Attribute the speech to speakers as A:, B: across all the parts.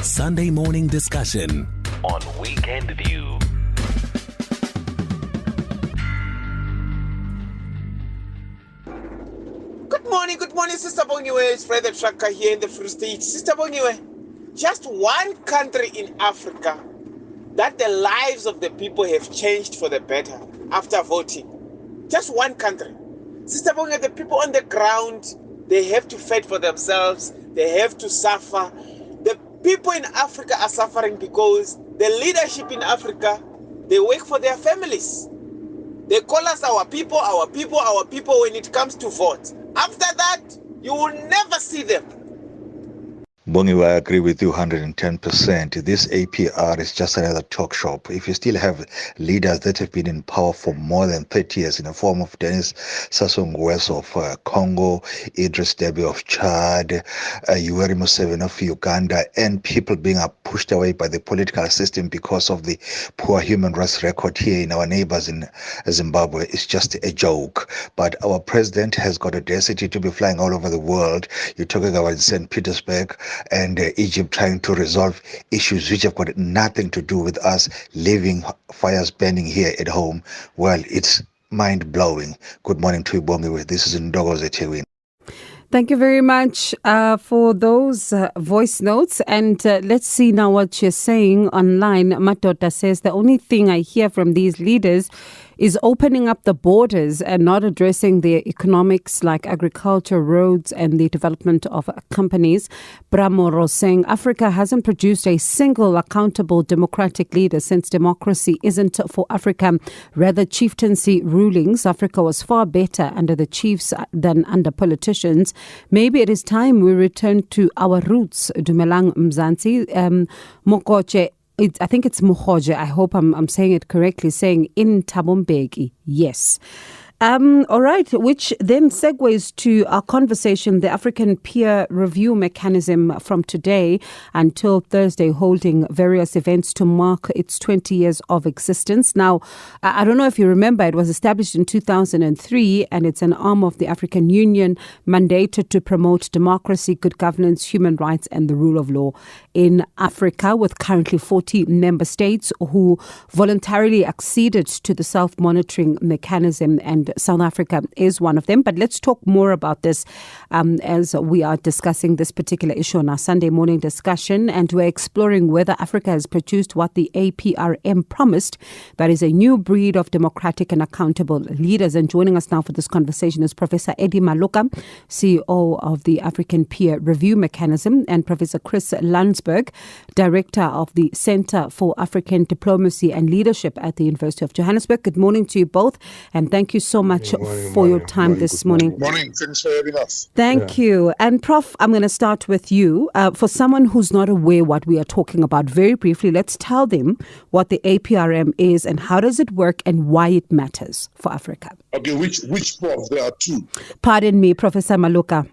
A: Sunday morning discussion on Weekend View.
B: Good morning, Sister Bongiwe. It's Fred the Trucker here in the Free State. Sister Bongiwe, just one country in Africa that the lives of the people have changed for the better after voting. Just one country. Sister Bongiwe, the people on the ground, they have to fight for themselves. They have to suffer. The people in Africa are suffering because the leadership in Africa, they work for their families. They call us our people when it comes to vote. After that, you will never see them.
C: Bongiwe, I agree with you 110%. This APR is just another talk shop. If you still have leaders that have been in power for more than 30 years in the form of Denis Sassou Nguesso of Congo, Idris Deby of Chad, Yoweri Museveni of Uganda, and people being pushed away by the political system because of the poor human rights record here in our neighbors in Zimbabwe, it's just a joke. But our president has got audacity to be flying all over the world. You're talking about St. Petersburg and Egypt trying to resolve issues which have got nothing to do with us leaving fires burning here at home. Well, it's mind-blowing. Good morning to you, Bongiwe. This is Ndogoze Chewin.
D: Thank you very much for those voice notes. And let's see now what you're saying online. Matota says, the only thing I hear from these leaders is opening up the borders and not addressing their economics like agriculture, roads, and the development of companies. Bramoro saying, Africa hasn't produced a single accountable democratic leader since democracy isn't for Africa, rather chieftaincy rulings. Africa was far better under the chiefs than under politicians. Maybe it is time we return to our roots. Dumelang Mzansi. Mokoche, I think it's Mohoje. I hope I'm saying it correctly, saying in Tabombeki. Yes. All right, which then segues to our conversation, the African peer review mechanism from today until Thursday, holding various events to mark its 20 years of existence. Now, I don't know if you remember, it was established in 2003, and it's an arm of the African Union mandated to promote democracy, good governance, human rights, and the rule of law in Africa, with currently 40 member states who voluntarily acceded to the self-monitoring mechanism, and South Africa is one of them. But let's talk more about this as we are discussing this particular issue on our Sunday morning discussion. And we're exploring whether Africa has produced what the APRM promised, that is a new breed of democratic and accountable leaders. And joining us now for this conversation is Professor Eddy Maloka, CEO of the African Peer Review Mechanism, and Professor Chris Landsberg, Director of the Center for African Diplomacy and Leadership at the University of Johannesburg. Good morning to you both, and thank you so much for your time this morning.
E: Morning, thanks for having us.
D: Thank you. And Prof, I'm going to start with you. For someone who's not aware what we are talking about, very briefly, let's tell them what the APRM is and how does it work and why it matters for Africa.
E: Okay, which Prof? There are two.
D: Pardon me, Professor Maloka.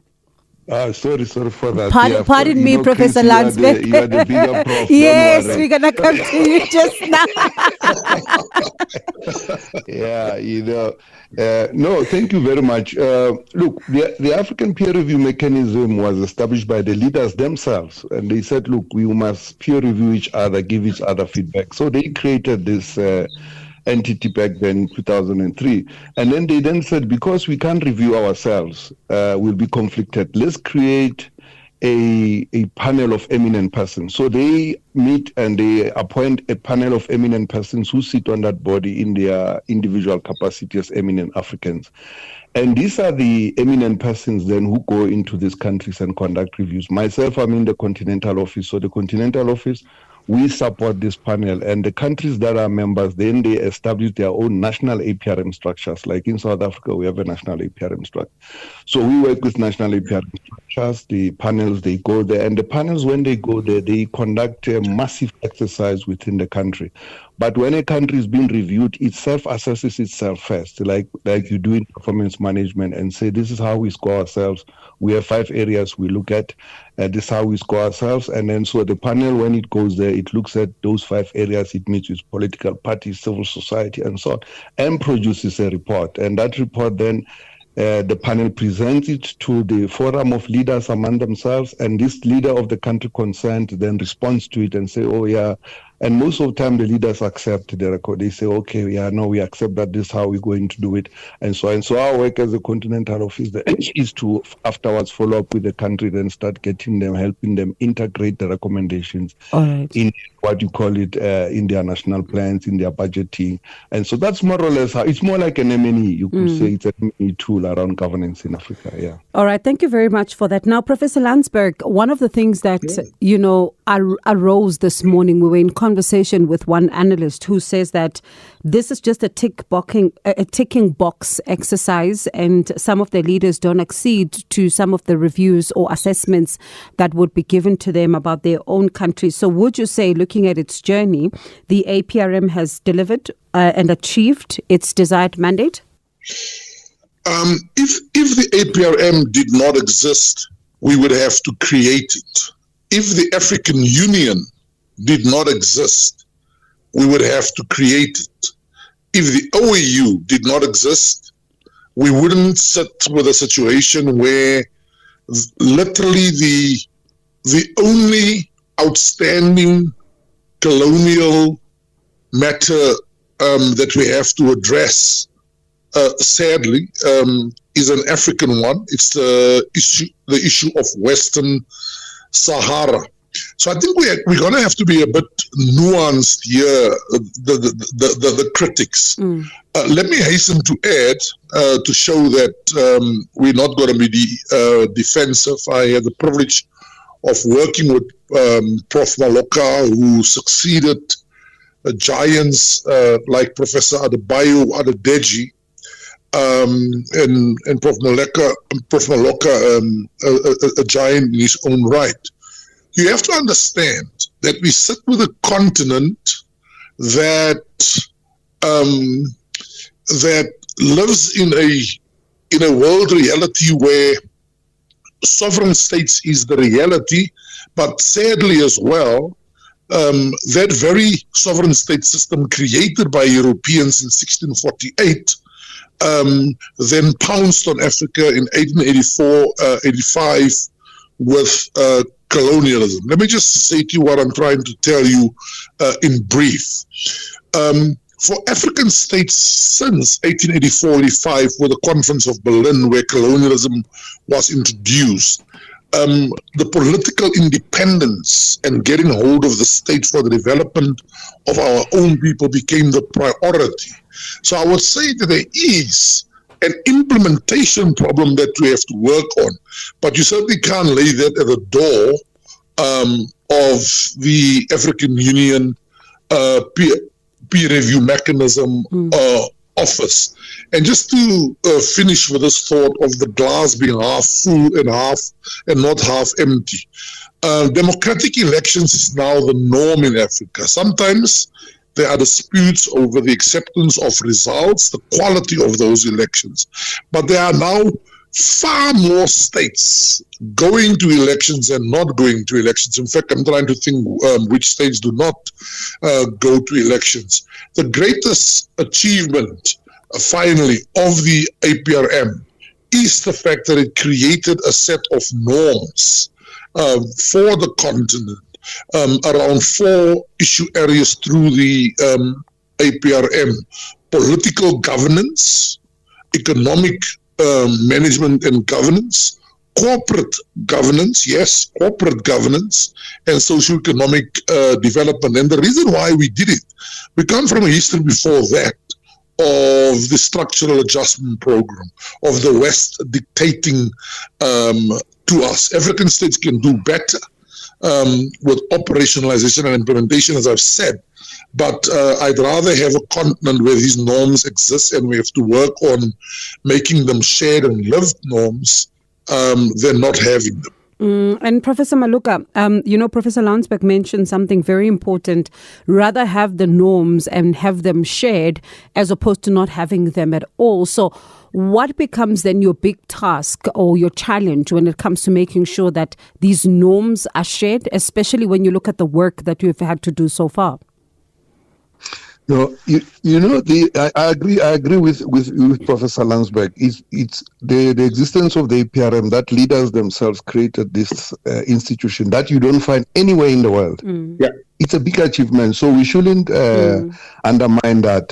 E: Sorry for that.
D: Pardon me, Professor Landsberg.
E: You are the bigger prof.
D: Yes, we're going to come to you just
E: now. No, thank you very much. Look, the African peer review mechanism was established by the leaders themselves. And they said, look, we must peer review each other, give each other feedback. So they created this entity back then in 2003. And then they said, because we can't review ourselves, we'll be conflicted. Let's create a panel of eminent persons. So they meet and they appoint a panel of eminent persons who sit on that body in their individual capacity as eminent Africans. And these are the eminent persons then who go into these countries and conduct reviews. Myself, I'm in the Continental Office. So the Continental Office, we support this panel, and the countries that are members, then they establish their own national APRM structures. Like in South Africa, we have a national APRM structure. So we work with national APRM structures. The panels, they go there, and the panels, when they go there, they conduct a massive exercise within the country. But when a country is being reviewed, it self-assesses itself first, like you do in performance management, and say, this is how we score ourselves. We have 5 areas we look at. This is how we score ourselves. And then so the panel, when it goes there, it looks at those 5 areas. It meets with political parties, civil society, and so on, and produces a report. And that report then The panel presents it to the forum of leaders among themselves, and this leader of the country concerned then responds to it and say, oh yeah. And most of the time, the leaders accept the record. They say, okay, yeah, no, we accept that this is how we're going to do it, and so on. And so our work as a continental office is to afterwards follow up with the country, then start getting them, helping them integrate the recommendations in what you call it, in their national plans, in their budgeting. And so that's more or less how, it's more like an M&E. You could say it's an M&E tool around governance in Africa, yeah.
D: All right, thank you very much for that. Now, Professor Landsberg, one of the things that, arose this morning, we were in conversation with one analyst who says that this is just a ticking box exercise, and some of the leaders don't accede to some of the reviews or assessments that would be given to them about their own country. So would you say, looking at its journey, the APRM has delivered and achieved its desired mandate?
F: If the APRM did not exist, we would have to create it. If the African Union did not exist, we would have to create it. If the OAU did not exist, we wouldn't sit with a situation where literally the only outstanding colonial matter that we have to address, sadly, is an African one. It's the issue of Western Sahara. So I think we're going to have to be a bit nuanced here, the critics. Let me hasten to add, to show that we're not going to be defensive. I had the privilege of working with Prof. Maloka, who succeeded giants like Professor Adebayo Adedeji, and Prof. Maloka, a giant in his own right. You have to understand that we sit with a continent that that lives in a world reality where sovereign states is the reality, but sadly as well, that very sovereign state system created by Europeans in 1648 then pounced on Africa in 1884-85 with colonialism. Let me just say to you what I'm trying to tell you in brief. For African states since 1884-85, with the Conference of Berlin, where colonialism was introduced, the political independence and getting hold of the state for the development of our own people became the priority. So I would say that there is an implementation problem that we have to work on, but you certainly can't lay that at the door of the African Union peer review mechanism office. And just to finish with this thought of the glass being half full and not half empty. Democratic elections is now the norm in Africa. Sometimes there are disputes over the acceptance of results, the quality of those elections. But there are now far more states going to elections and not going to elections. In fact, I'm trying to think which states do not go to elections. The greatest achievement, finally, of the APRM is the fact that it created a set of norms for the continent around 4 issue areas through the APRM: political governance, economic management and governance, corporate governance, yes, corporate governance, and socioeconomic development. And the reason why we did it, we come from a history before that of the structural adjustment program, of the West dictating to us. African states can do better with operationalization and implementation, as I've said. But I'd rather have a continent where these norms exist and we have to work on making them shared and lived norms than not having them.
D: And Professor Maloka, Professor Landsberg mentioned something very important. Rather have the norms and have them shared as opposed to not having them at all. So what becomes then your big task or your challenge when it comes to making sure that these norms are shared, especially when you look at the work that you've had to do so far?
E: No, I agree with Professor Landsberg. It's the existence of the APRM that leaders themselves created this institution that you don't find anywhere in the world.
F: Yeah.
E: It's a big achievement, so we shouldn't undermine that.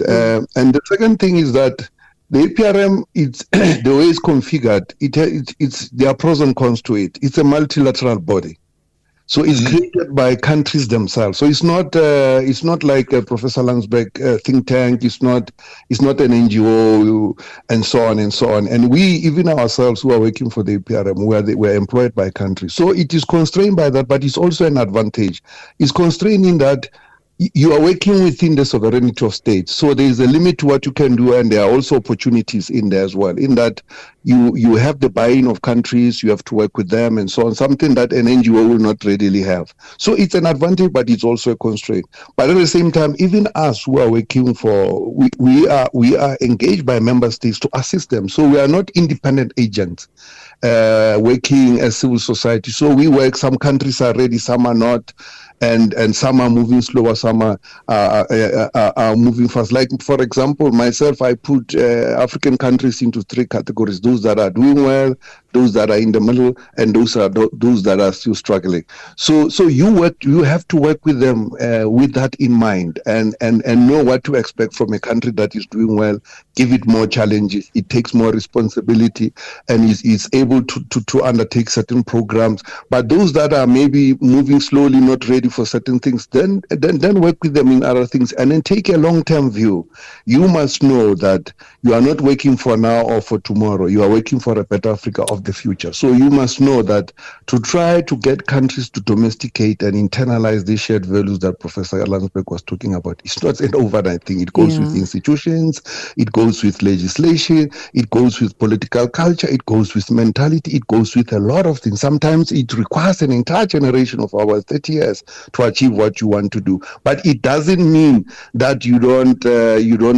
E: And the second thing is that the APRM, it's the way it's configured. It's there are pros and cons to it. It's a multilateral body. So it's created by countries themselves. So it's not like a Professor Landsberg think tank. It's not an NGO and so on and so on. And we, even ourselves who are working for the APRM, we're employed by countries. So it is constrained by that, but it's also an advantage. It's constrained in that you are working within the sovereignty of states. So there is a limit to what you can do, and there are also opportunities in there as well, in that you have the buy-in of countries, you have to work with them and so on, something that an NGO will not readily have. So it's an advantage, but it's also a constraint. But at the same time, even us who are working for, we are engaged by member states to assist them. So we are not independent agents working as civil society. So we work, some countries are ready, some are not. And some are moving slower, some are moving fast. Like, for example, myself, I put African countries into three categories: those that are doing well, those that are in the middle, and those that are still struggling. So you have to work with them with that in mind, and know what to expect from a country that is doing well. Give it more challenges. It takes more responsibility, and is able to undertake certain programs. But those that are maybe moving slowly, not ready for certain things, then work with them in other things, and then take a long-term view. You must know that you are not working for now or for tomorrow. You are working for a better Africa of the future. So you must know that to try to get countries to domesticate and internalize these shared values that Professor Landsberg was talking about, it's not an overnight thing. It goes with institutions, it goes with legislation, it goes with political culture, it goes with mentality, it goes with a lot of things. Sometimes it requires an entire generation of our 30 years to achieve what you want to do. But it doesn't mean that you don't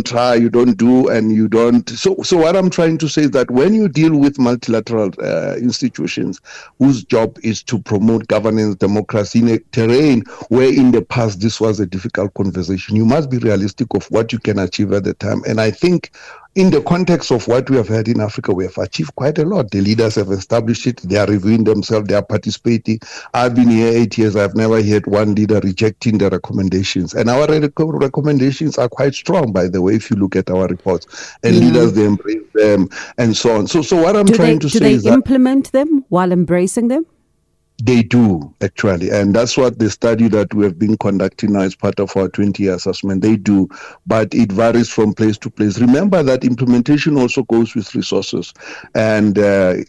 E: try, you don't do, and you don't. So what I'm trying to say is that when you deal with multilateral institutions whose job is to promote governance, democracy in a terrain where in the past this was a difficult conversation, you must be realistic of what you can achieve at the time. And I think in the context of what we have had in Africa, we have achieved quite a lot. The leaders have established it. They are reviewing themselves. They are participating. I've been here 8 years. I've never heard one leader rejecting the recommendations. And our recommendations are quite strong, by the way, if you look at our reports. And leaders, they embrace them and so on. So what I'm trying to say is that...
D: Do they implement them while embracing them?
E: They do, actually. And that's what the study that we have been conducting now as part of our 20-year assessment, they do. But it varies from place to place. Remember that implementation also goes with resources. And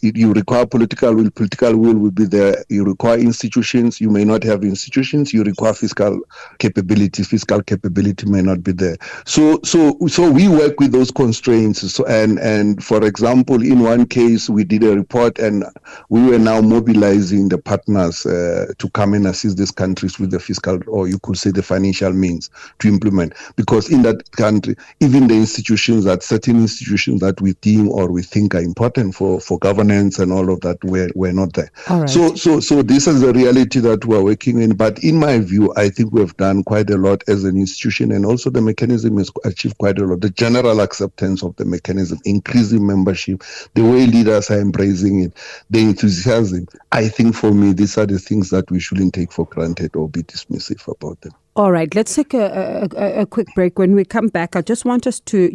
E: you require political will. Political will be there. You require institutions. You may not have institutions. You require fiscal capability. Fiscal capability may not be there. So we work with those constraints. So, and for example, in one case, we did a report and we were now mobilizing the partners to come and assist these countries with the fiscal, or you could say the financial means to implement. Because in that country, even the institutions, certain institutions that we deem or we think are important for governance and all of that were not there.
D: All right.
E: So this is the reality that we're working in. But in my view, I think we've done quite a lot as an institution, and also the mechanism has achieved quite a lot. The general acceptance of the mechanism, increasing membership, the way leaders are embracing it, the enthusiasm. I think for me, these are the things that we shouldn't take for granted or be dismissive about them.
D: All right, let's take a quick break. When we come back, I just want us to,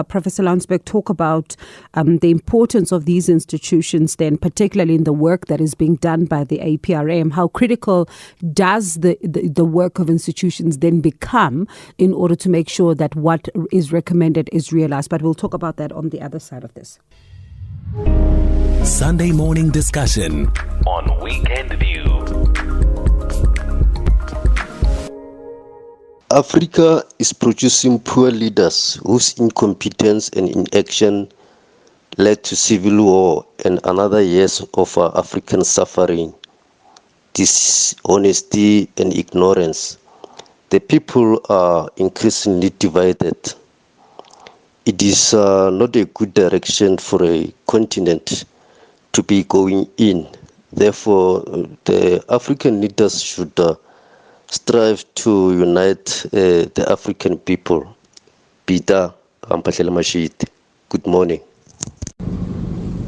D: Professor Landsberg, talk about the importance of these institutions then, particularly in the work that is being done by the APRM. How critical does the work of institutions then become in order to make sure that what is recommended is realized? But we'll talk about that on the other side of this.
A: Sunday morning discussion on Weekend View.
G: Africa is producing poor leaders whose incompetence and inaction led to civil war and another years of African suffering, dishonesty and ignorance. The people are increasingly divided. It is not a good direction for a continent to be going in. Therefore, the African leaders should strive to unite the African people. Peter Ampahlele Mashite. Good morning.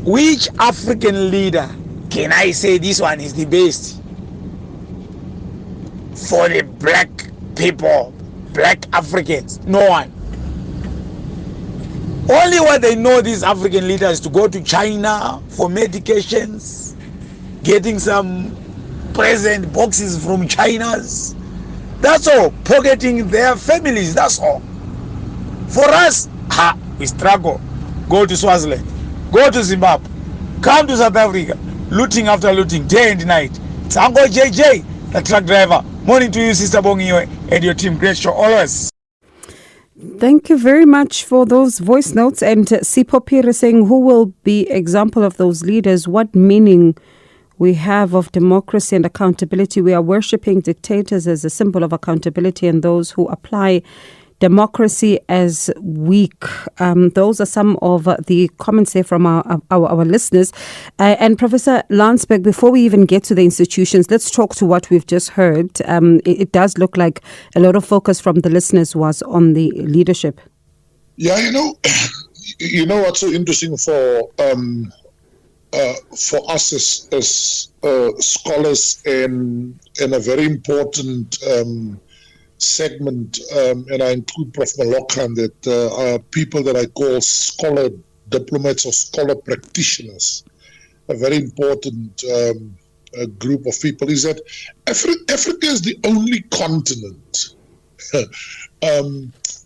H: Which African leader can I say this one is the best for the black people, black Africans? No one. Only what they know, these African leaders, to go to China for medications, getting some present boxes from China's. That's all. Pocketing their families. That's all. For us, we struggle. Go to Swaziland, go to Zimbabwe, come to South Africa, looting after looting, day and night. It's Uncle JJ, the truck driver. Morning to you, Sister Bongiwe, and your team. Great show always.
D: Thank you very much for those voice notes. And Sipo Pire saying, who will be example of those leaders? What meaning we have of democracy and accountability? We are worshipping dictators as a symbol of accountability, and those who apply democracy as weak. Those are some of the comments there from our listeners. And Professor Landsberg, before we even get to the institutions, let's talk to what we've just heard. It does look like a lot of focus from the listeners was on the leadership.
F: Yeah, you know what's so interesting for us as scholars and a very important segment, and I include Prof. Maloka, and that are people that I call scholar diplomats or scholar practitioners, a very important group of people, is that Africa is the only continent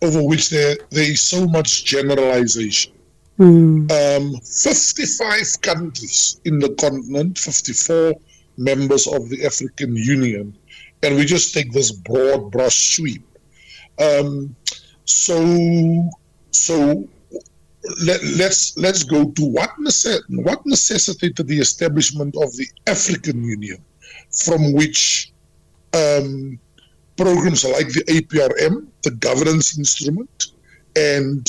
F: over which there is so much generalization. 55 countries in the continent, 54 members of the African Union, and we just take this broad brush sweep. So let's go to what necessitated the establishment of the African Union, from which programs like the APRM, the governance instrument, and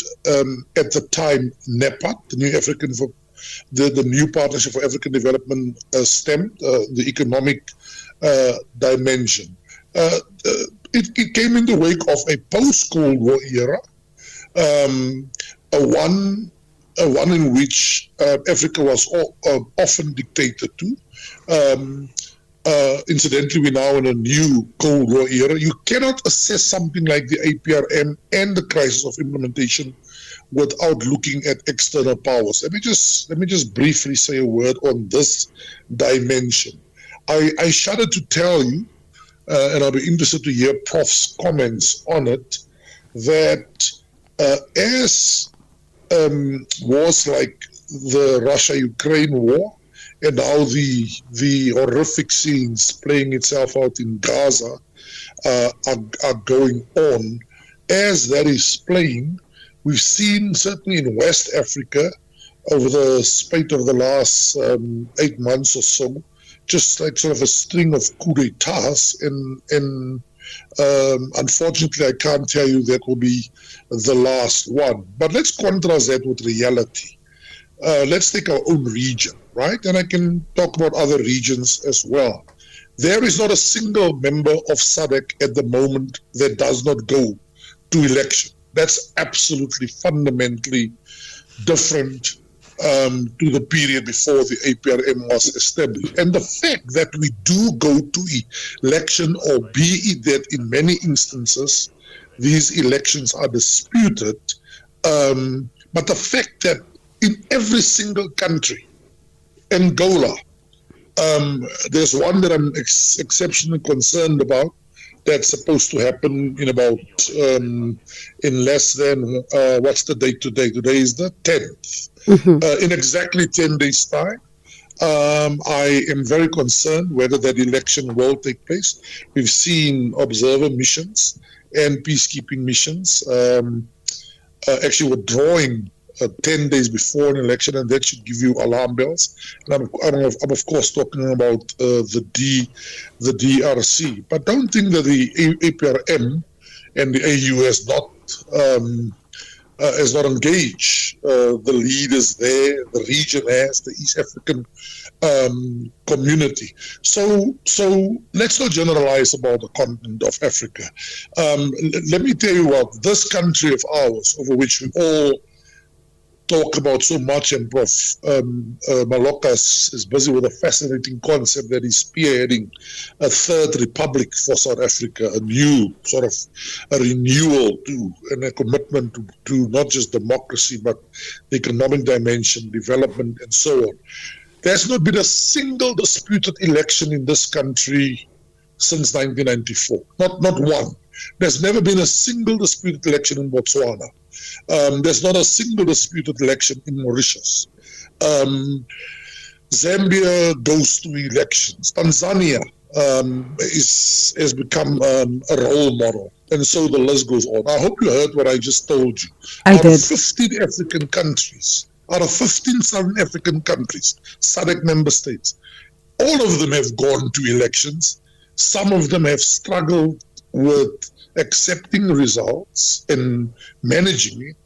F: at the time NEPAD, the new Partnership for African Development, stemmed the economic dimension. It came in the wake of a post-Cold War era, a one in which Africa was often dictated to. Incidentally, we're now in a new Cold War era. You cannot assess something like the APRM and the crisis of implementation without looking at external powers. Let me just briefly say a word on this dimension. I shudder to tell you, and I'll be interested to hear Prof's comments on it, that as wars like the Russia-Ukraine war, and now the horrific scenes playing itself out in Gaza are going on, as that is playing, we've seen certainly in West Africa over the spate of the last 8 months or so, just like sort of a string of coup d'etats, and unfortunately I can't tell you that will be the last one. But let's contrast that with reality. Let's take our own region, right? And I can talk about other regions as well. There is not a single member of SADC at the moment that does not go to election. That's absolutely fundamentally different to the period before the APRM was established. And the fact that we do go to election, or be it that in many instances these elections are disputed, but the fact that in every single country, Angola, there's one that I'm exceptionally concerned about, that's supposed to happen in about in less than what's the date today? Today is the 10th. In exactly 10 days' time, I am very concerned whether that election will take place. We've seen observer missions and peacekeeping missions actually withdrawing 10 days before an election, and that should give you alarm bells. And I'm of course talking about the DRC. But don't think that the APRM and the AU has not has not engaged the leaders there, the region has, the East African community. So let's not generalize about the continent of Africa. Let me tell you what, this country of ours, over which we all talk about so much, and Prof. Maloka is busy with a fascinating concept that he's spearheading a third republic for South Africa, a new sort of a renewal to and a commitment to not just democracy but the economic dimension, development, and so on. There's not been a single disputed election in this country since 1994. Not one. There's never been a single disputed election in Botswana. There's not a single disputed election in Mauritius. Zambia goes to elections. Tanzania has become a role model. And so the list goes on. I hope you heard what I just told you. Out of 15 African countries, out of 15 Southern African countries, SADC member states, all of them have gone to elections. Some of them have struggled with accepting results and managing it,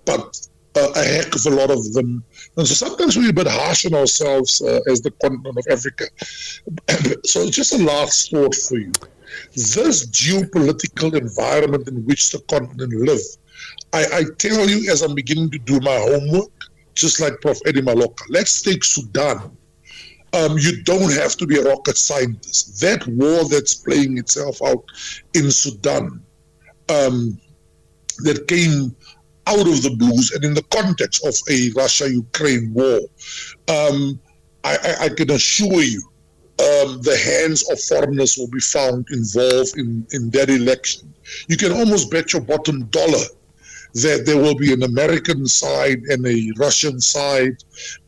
F: but a heck of a lot of them. And so sometimes we're a bit harsh on ourselves as the continent of Africa. So just a last thought for you. This geopolitical environment in which the continent lives, I tell you as I'm beginning to do my homework, just like Prof. Eddy Maloka, let's take Sudan. You don't have to be a rocket scientist. That war that's playing itself out in Sudan, that came out of the blues and in the context of a Russia-Ukraine war, I can assure you the hands of foreigners will be found involved in that election. You can almost bet your bottom dollar that there will be an American side and a Russian side,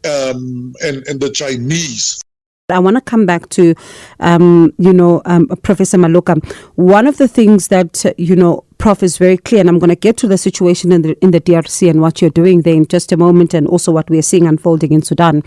F: and the Chinese.
D: I want to come back to, Professor Maloka. One of the things that, Prof, is very clear, and I'm going to get to the situation in the DRC and what you're doing there in just a moment, and also what we are seeing unfolding in Sudan.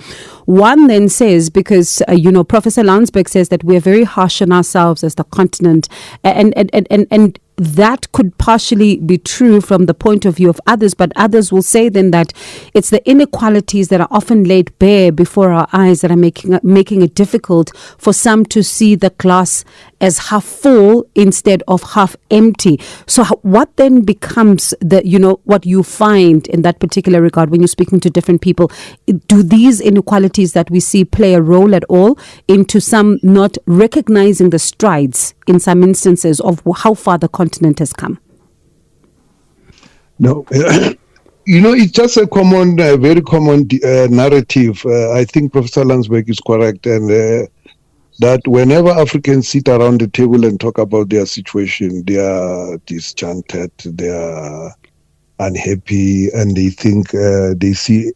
D: One then says, because, Professor Landsberg says that we're very harsh on ourselves as the continent, and that could partially be true from the point of view of others, but others will say then that it's the inequalities that are often laid bare before our eyes that are making it difficult for some to see the glass as half full instead of half empty. So what then becomes what you find in that particular regard when you're speaking to different people? Do these inequalities that we see play a role at all into some not recognizing the strides in some instances of how far the continent has come?
E: No, it's just a common, very common narrative. I think Professor Landsberg is correct, and that whenever Africans sit around the table and talk about their situation, they are disenchanted, they are unhappy, and they think they see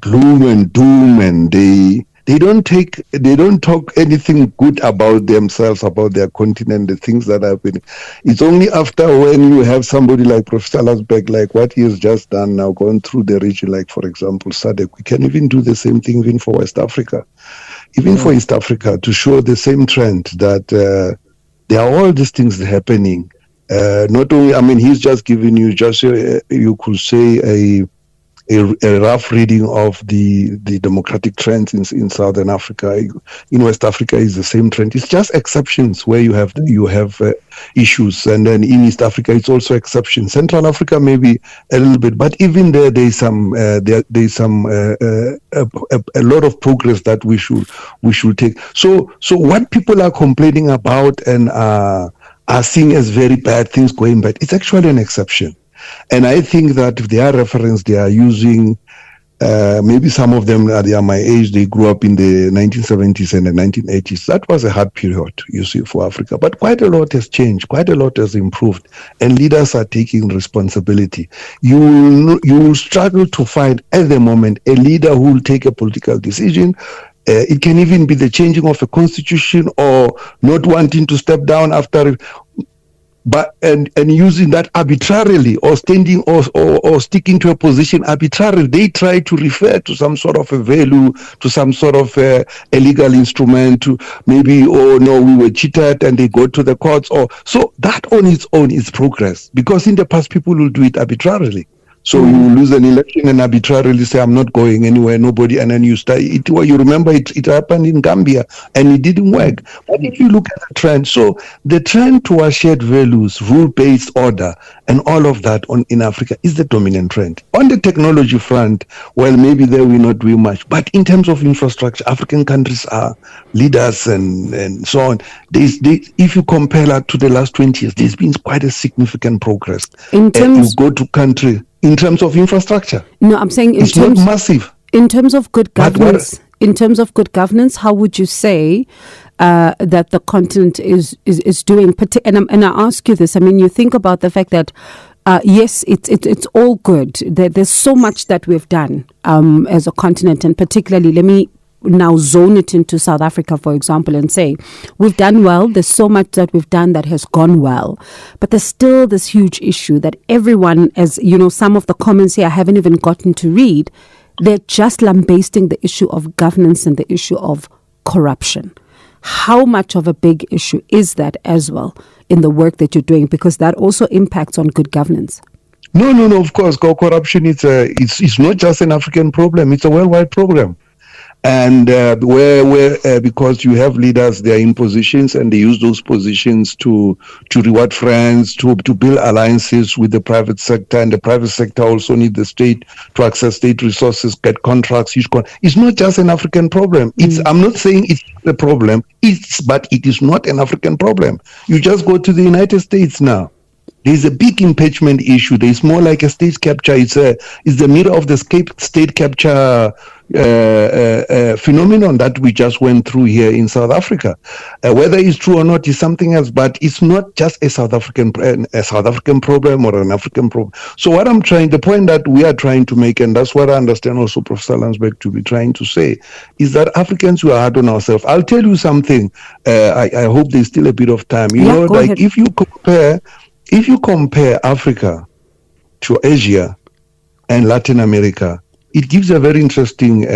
E: gloom and doom, and they don't talk anything good about themselves, about their continent, the things that happen. It's only after when you have somebody like Professor Landsberg, like what he has just done now, going through the region, like for example SADC, we can even do the same thing even for West Africa, even for East Africa, to show the same trend that there are all these things happening. Not only, he's just giving you you could say a rough reading of the democratic trends in Southern Africa. In West Africa is the same trend. It's just exceptions where you have issues, and then in East Africa it's also exceptions. Central Africa maybe a little bit, but even there's some a lot of progress that we should take. So what people are complaining about and are seeing as very bad things going bad, it's actually an exception. And I think that if they are referenced, they are using, maybe some of them, they are my age, they grew up in the 1970s and the 1980s. That was a hard period, you see, for Africa. But quite a lot has changed, quite a lot has improved, and leaders are taking responsibility. You will struggle to find at the moment a leader who will take a political decision. It can even be the changing of a constitution or not wanting to step down after. but and using that arbitrarily, or standing or sticking to a position arbitrarily. They try to refer to some sort of a value, to some sort of a legal instrument, to maybe, oh no, we were cheated, and they go to the courts. Or so that on its own is progress, because in the past people will do it arbitrarily. So you lose an election and arbitrarily say, I'm not going anywhere, nobody, and then you start it. Well, you remember it happened in Gambia and it didn't work. But if you look at the trend, so the trend towards shared values, rule-based order, and all of that in Africa is the dominant trend. On the technology front, well, maybe there we're not doing much. But in terms of infrastructure, African countries are leaders and so on. If you compare that to the last 20 years, there's been quite a significant progress.
D: In terms,
E: you go to country. In terms of infrastructure?
D: No, I'm saying
E: it's not massive.
D: In terms of good governance, how would you say that the continent is doing? And I ask you this. I mean, you think about the fact that yes, it's all good. There's so much that we've done as a continent, and particularly, let me now zone it into South Africa, for example, and say we've done well. There's so much that we've done that has gone well, but there's still this huge issue that everyone, as you know, some of the comments here I haven't even gotten to read, they're just lambasting the issue of governance and the issue of corruption. How much of a big issue is that as well in the work that you're doing, because that also impacts on good governance?
E: No, of course, corruption it's not just an African problem, it's a worldwide problem. And because you have leaders, they are in positions and they use those positions to reward friends, to build alliances with the private sector, and the private sector also need the state to access state resources, get contracts. It's not just an African problem. I'm not saying it's a problem, but it is not an African problem. You just go to the United States now. There's a big impeachment issue. There's more like a state capture. It's the mirror of the state capture phenomenon that we just went through here in South Africa. Whether it's true or not is something else, but it's not just a South African problem or an African problem. So the point that we are trying to make, and that's what I understand also Professor Landsberg to be trying to say, is that Africans, we are hard on ourselves. I'll tell you something. I hope there's still a bit of time. Go ahead. If you compare Africa to Asia and Latin America, it gives a very interesting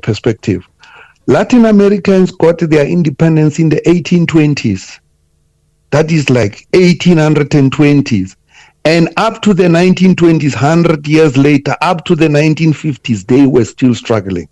E: perspective. Latin Americans got their independence in the 1820s. That is like 1820s. And up to the 1920s, 100 years later, up to the 1950s, they were still struggling.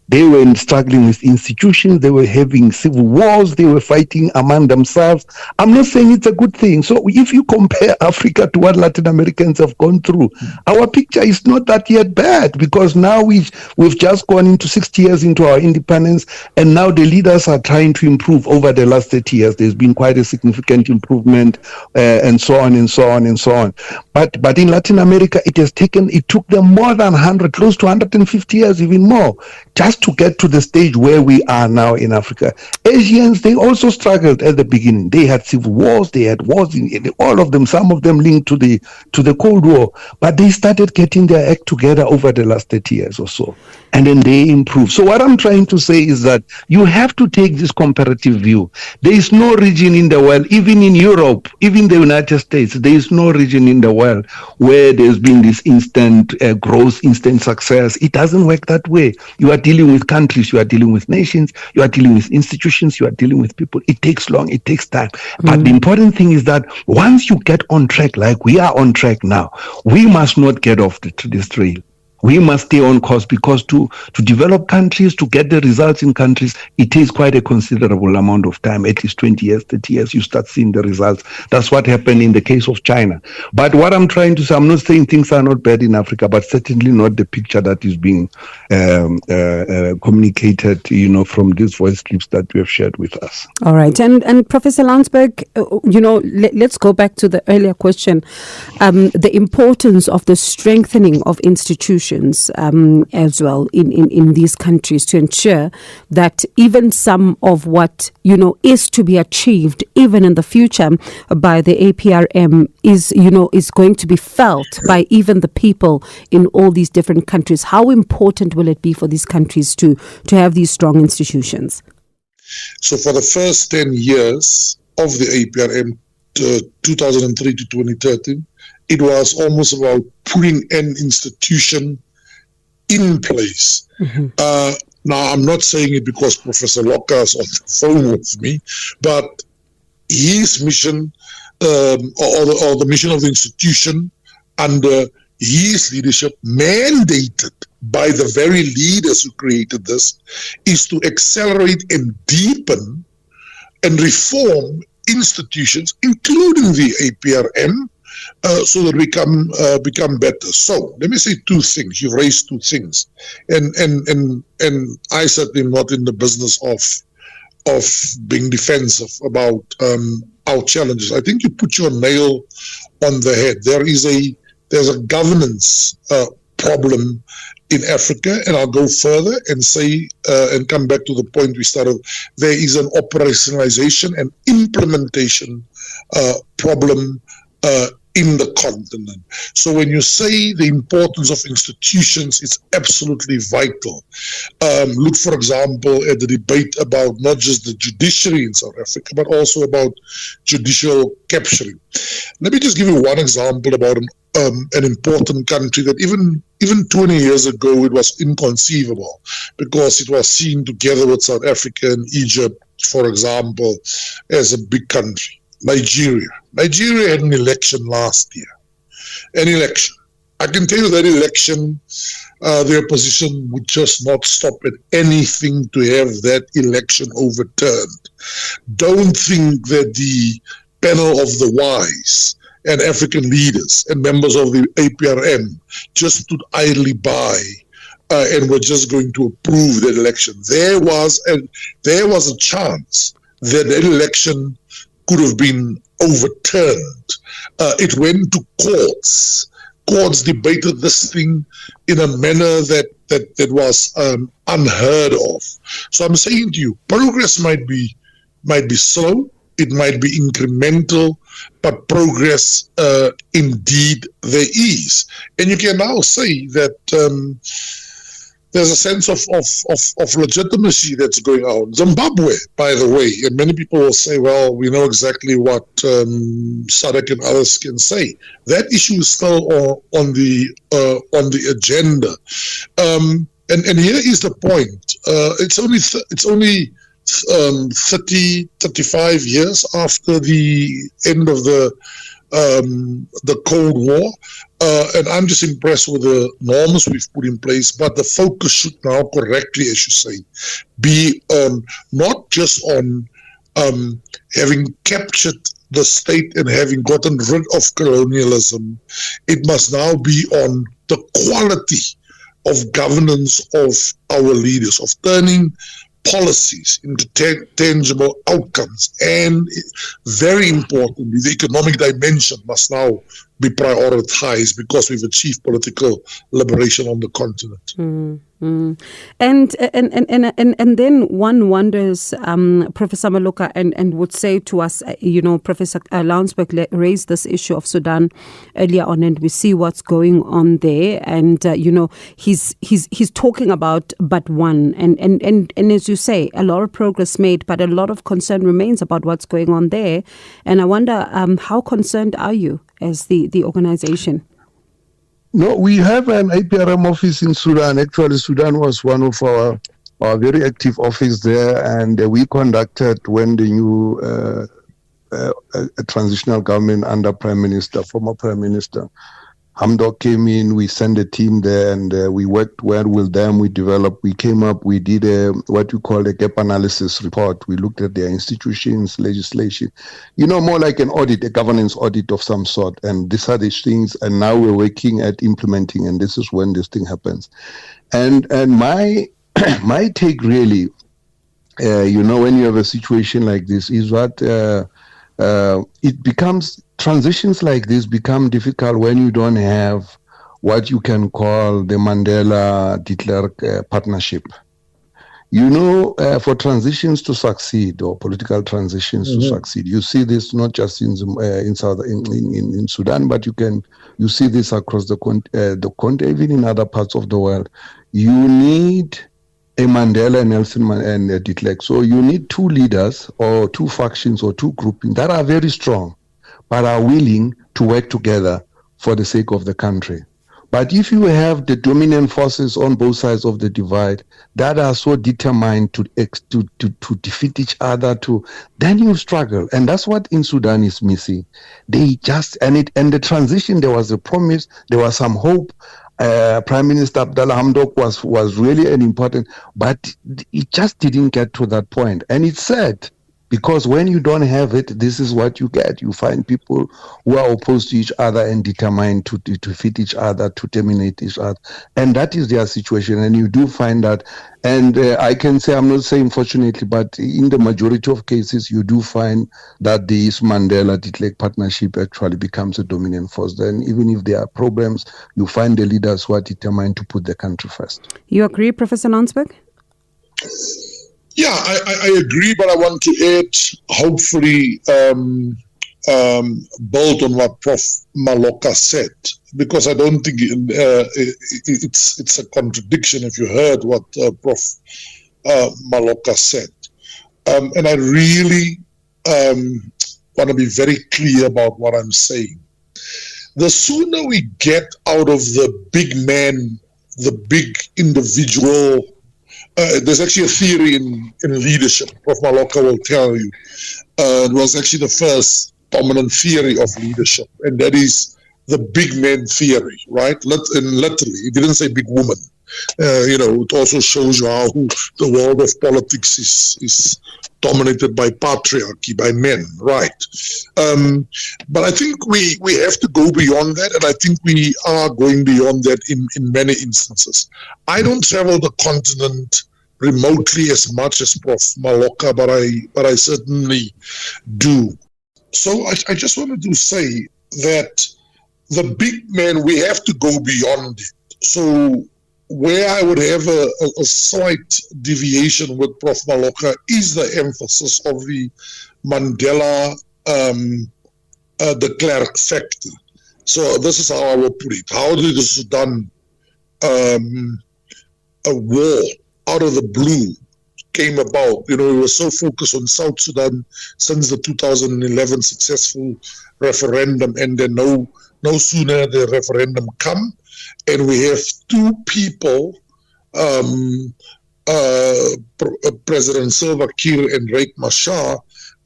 E: They were struggling with institutions. They were having civil wars. They were fighting among themselves. I'm not saying it's a good thing. So if you compare Africa to what Latin Americans have gone through, our picture is not that yet bad, because now we've just gone into 60 years into our independence, and now the leaders are trying to improve over the last 30 years. There's been quite a significant improvement, and so on and so on and so on. But in Latin America, it took them more than 100, close to 150 years, even more, just to get to the stage where we are now in Africa. Asians, they also struggled at the beginning. They had civil wars, they had wars in all of them, some of them linked to the Cold War, but they started getting their act together over the last 30 years or so, and then they improved. So what I'm trying to say is that you have to take this comparative view. There is no region in the world, even in Europe, even the United States, there is no region in the world where there's been this instant growth, instant success. It doesn't work that way. You are dealing with countries, you are dealing with nations, you are dealing with institutions, you are dealing with people. It takes long, it takes time. But the important thing is that once you get on track, like we are on track now, we must not get off this trail. We must stay on course, because to develop countries, to get the results in countries, it takes quite a considerable amount of time, at least 20 years, 30 years, you start seeing the results. That's what happened in the case of China. But what I'm trying to say, I'm not saying things are not bad in Africa, but certainly not the picture that is being communicated, from these voice clips that we have shared with us.
D: All right. And Professor Landsberg, let's go back to the earlier question, the importance of the strengthening of institutions as well in these countries, to ensure that even some of what is to be achieved even in the future by the APRM is going to be felt by even the people in all these different countries. How important will it be for these countries to have these strong institutions?
F: So for the first 10 years of the APRM, 2003 to 2013, it was almost about putting an institution in place. Now, I'm not saying it because Professor Maloka is on the phone with me, but his mission, or the mission of the institution under his leadership, mandated by the very leaders who created this, is to accelerate and deepen and reform institutions, including the APRM, so that we become better. So let me say two things. You raised two things, and I certainly am not in the business of being defensive about our challenges. I think you put your nail on the head. There's a governance problem in Africa, and I'll go further and say and come back to the point we started. There is an operationalization and implementation problem in the continent. So when you say the importance of institutions, it's absolutely vital. Look, for example, at the debate about not just the judiciary in South Africa, but also about judicial capturing. Let me just give you one example about an important country that even 20 years ago it was inconceivable, because it was seen together with South Africa and Egypt, for example, as a big country. Nigeria. Nigeria had an election last year. An election. I can tell you that election, the opposition would just not stop at anything to have that election overturned. Don't think that the panel of the wise and African leaders and members of the APRM just stood idly by and were just going to approve that election. There was a chance that the election could have been overturned. It went to courts. Courts debated this thing in a manner that was unheard of. So I'm saying to you, progress might be slow, it might be incremental, but progress indeed there is. And you can now say that there's a sense of legitimacy that's going on. Zimbabwe, by the way, and many people will say, well, we know exactly what SADC and others can say. That issue is still on the agenda. And here is the point. It's only 35 years after the end of the Cold War, and I'm just impressed with the norms we've put in place, but the focus should now correctly, as you say, be not just on having captured the state and having gotten rid of colonialism. It must now be on the quality of governance of our leaders, of turning policies into tangible outcomes. And very importantly, the economic dimension must now be prioritized because we've achieved political liberation on the continent.
D: And then one wonders, Professor Maloka, and would say to us, Professor Louwsburg raised this issue of Sudan earlier on, and we see what's going on there. And he's talking about but one, and as you say, a lot of progress made, but a lot of concern remains about what's going on there. And I wonder, how concerned are you as the organization?
E: No, we have an APRM office in Sudan. Actually, Sudan was one of our very active office there, and we conducted, when the new transitional government under former Prime Minister Hamdok came in, we sent a team there, and we worked well with them. We came up, we did what we call a gap analysis report. We looked at their institutions, legislation, more like an audit, a governance audit of some sort. And these are the things, and now we're working at implementing, and this is when this thing happens. And my my take really, when you have a situation like this, is what it becomes. Transitions like this become difficult when you don't have what you can call the Mandela-de Klerk partnership. For transitions to succeed, or political transitions to succeed, you see this not just in Sudan, but you see this across the continent, even in other parts of the world. You need a Mandela, Nelson and de Klerk. So you need two leaders, or two factions, or two groupings that are very strong. but are willing to work together for the sake of the country. But if you have the dominant forces on both sides of the divide that are so determined to defeat each other, then you struggle. And that's what in Sudan is missing. And the transition, there was a promise, there was some hope. Prime Minister Abdallah Hamdok was really an important, but it just didn't get to that point. And it's sad, because when you don't have it, this is what you get. You find people who are opposed to each other and determined to defeat each other, to terminate each other. And that is their situation. And you do find that. And I can say, I'm not saying fortunately, but in the majority of cases, you do find that this Mandela-de Klerk partnership actually becomes a dominant force. Then even if there are problems, you find the leaders who are determined to put the country first.
D: You agree, Professor Nansberg?
F: Yeah, I agree, but I want to add, hopefully, build on what Prof. Maloka said, because I don't think it's a contradiction if you heard what Prof. Maloka said. And I really want to be very clear about what I'm saying. The sooner we get out of the big man, the big individual. There's actually a theory in leadership, Prof. Maloka will tell you. It was actually the first dominant theory of leadership, and that is the big man theory, right? And literally, it didn't say big woman. It also shows you how the world of politics is dominated by patriarchy, by men, right? But I think we have to go beyond that, and I think we are going beyond that in many instances. I don't travel the continent remotely as much as Prof. Maloka, but I certainly do. So I just wanted to say that the big man, we have to go beyond it. So where I would have a slight deviation with Prof. Maloka is the emphasis of the Mandela de Klerk factor. So this is how I would put it. How did the Sudan a war out of the blue came about? We were so focused on South Sudan since the 2011 successful referendum, and then no sooner the referendum come, and we have two people, President Salva Kiir and Riek Machar,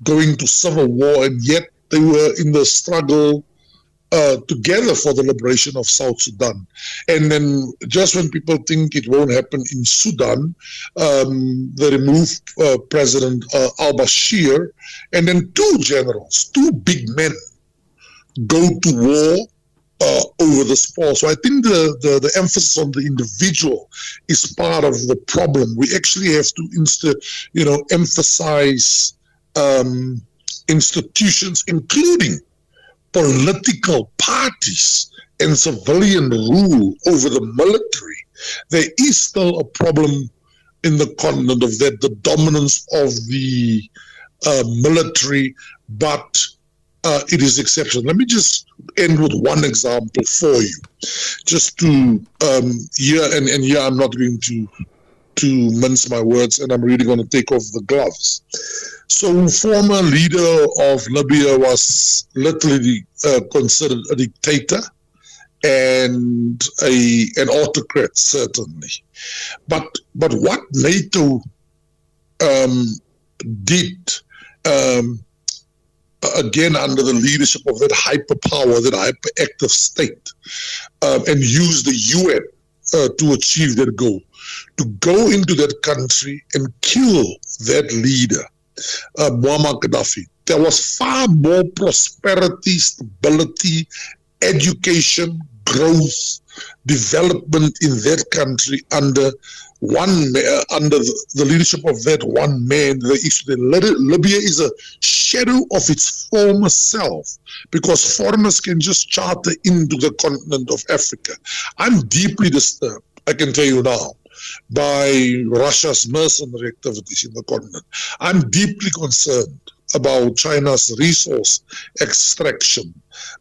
F: going to civil war, and yet they were in the struggle together for the liberation of South Sudan. And then just when people think it won't happen in Sudan, they remove President al-Bashir, and then two generals, two big men, go to war over the spoil. So I think the emphasis on the individual is part of the problem. We actually have to emphasize institutions, including political parties and civilian rule over the military. There is still a problem in the continent of that, the dominance of the military, but it is exceptional. Let me just end with one example for you, just to here I'm not going to mince my words, and I'm really going to take off the gloves. So, former leader of Libya was literally considered a dictator and an autocrat, certainly. But what NATO did, again under the leadership of that hyperpower, that hyperactive state, and use the UN to achieve that goal, to go into that country and kill that leader, Muammar Gaddafi. There was far more prosperity, stability, education, growth, development in that country under the leadership of that one man. Libya is a shadow of its former self, because foreigners can just charter into the continent of Africa. I'm deeply disturbed, I can tell you now, by Russia's mercenary activities in the continent. I'm deeply concerned about China's resource extraction.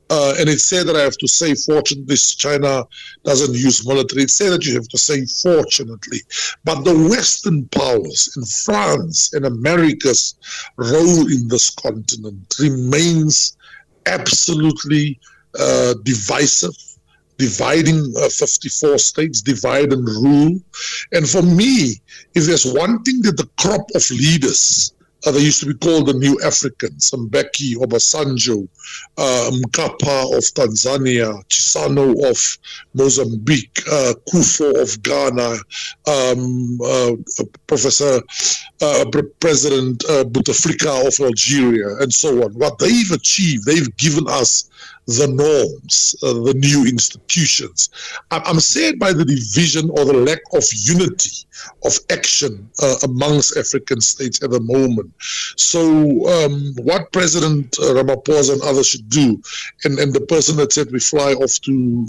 F: And it's said that I have to say, fortunately, China doesn't use military. It's said that you have to say, fortunately. But the Western powers in France and America's role in this continent remains absolutely divisive, dividing 54 states, divide and rule. And for me, if there's one thing that the crop of leaders, they used to be called the New Africans, Mbeki, Obasanjo, Mkapa of Tanzania, Chisano of Mozambique, Kufo of Ghana, President Bouteflika of Algeria, and so on. What they've achieved, they've given us the norms, the new institutions. I'm sad by the division or the lack of unity of action amongst African states at the moment. So what President Ramaphosa and others should do, and the person that said we fly off to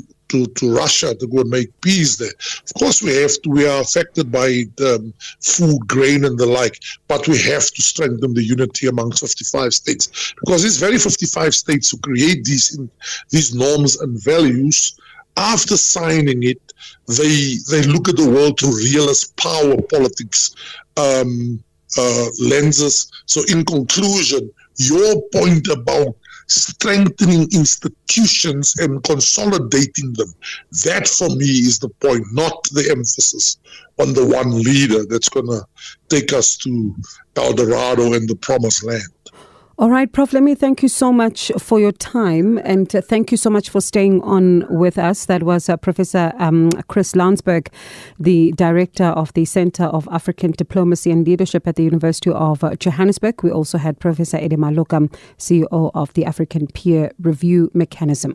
F: Russia to go and make peace there. Of course we are affected by food, grain and the like, but we have to strengthen the unity amongst 55 states, because these very 55 states who create these norms and values, after signing it, they look at the world through realist power politics lenses. So in conclusion, your point about strengthening institutions and consolidating them, that for me is the point, not the emphasis on the one leader that's going to take us to El Dorado and the promised land.
D: All right, Prof, let me thank you so much for your time, and thank you so much for staying on with us. That was Professor Chris Landsberg, the Director of the Center of African Diplomacy and Leadership at the University of Johannesburg. We also had Professor Eddy Maloka, CEO of the African Peer Review Mechanism.